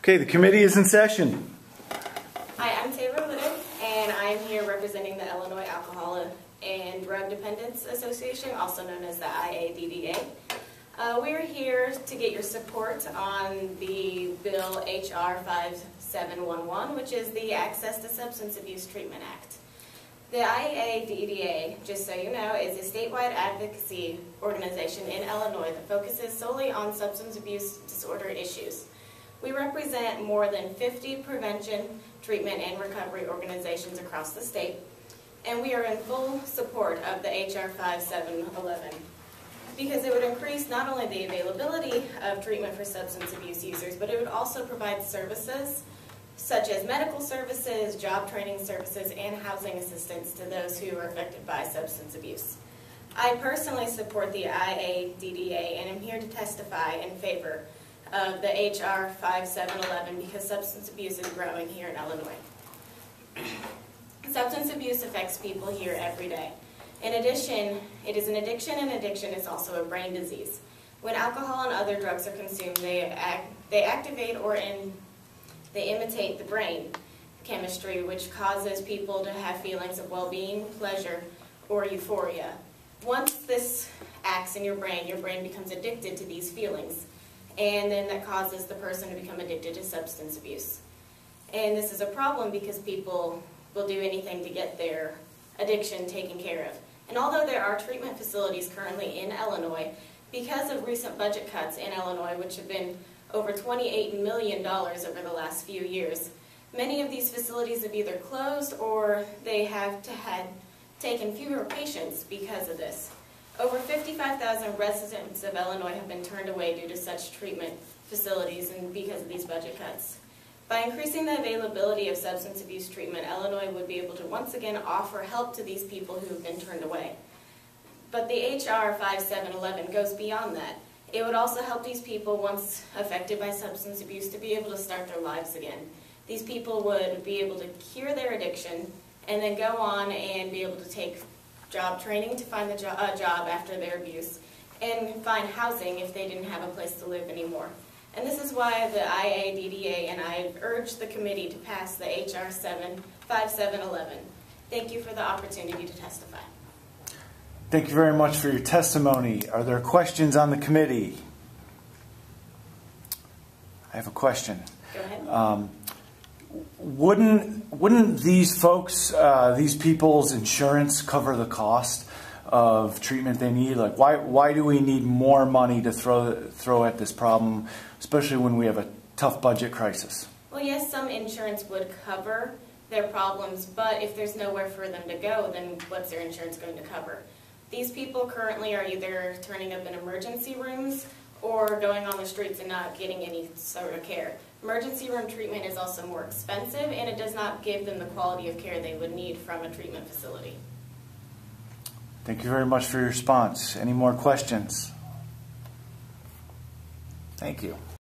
Okay, the committee is in session. Hi, I'm Taylor Littig, and I'm here representing the Illinois Alcohol and Drug Dependence Association, also known as the IADDA. We're here to get your support on the bill HR 5711, which is the Access to Substance Abuse Treatment Act. The IADDA, just so you know, is a statewide advocacy organization in Illinois that focuses solely on substance abuse disorder issues. We represent more than 50 prevention, treatment, and recovery organizations across the state, and we are in full support of the HR 5711 because it would increase not only the availability of treatment for substance abuse users, but it would also provide services such as medical services, job training services, and housing assistance to those who are affected by substance abuse. I personally support the IADDA and am here to testify in favor of the HR 5711 because substance abuse is growing here in Illinois. Substance abuse affects people here every day. In addition, it is an addiction, and addiction is also a brain disease. When alcohol and other drugs are consumed, they activate or they imitate the brain chemistry, which causes people to have feelings of well-being, pleasure, or euphoria. Once this acts in your brain becomes addicted to these feelings, and then that causes the person to become addicted to substance abuse. And this is a problem because people will do anything to get their addiction taken care of. And although there are treatment facilities currently in Illinois, because of recent budget cuts in Illinois, which have been over $28 million over the last few years, many of these facilities have either closed or they have taken fewer patients because of this. Over 55,000 residents of Illinois have been turned away due to such treatment facilities and because of these budget cuts. By increasing the availability of substance abuse treatment, Illinois would be able to once again offer help to these people who have been turned away. But the HR 5711 goes beyond that. It would also help these people, once affected by substance abuse, to be able to start their lives again. These people would be able to cure their addiction and then go on and be able to take job training to find a job after their abuse, and find housing if they didn't have a place to live anymore. And this is why the IADDA and I urge the committee to pass the HR 5711. Thank you for the opportunity to testify. Thank you very much for your testimony. Are there questions on the committee? I have a question. Go ahead. Wouldn't these folks, these people's insurance cover the cost of treatment they need? Like, why do we need more money to throw at this problem, especially when we have a tough budget crisis? Well, yes, some insurance would cover their problems, but if there's nowhere for them to go, then what's their insurance going to cover? These people currently are either turning up in emergency rooms or going on the streets and not getting any sort of care. Emergency room treatment is also more expensive, and it does not give them the quality of care they would need from a treatment facility. Thank you very much for your response. Any more questions? Thank you.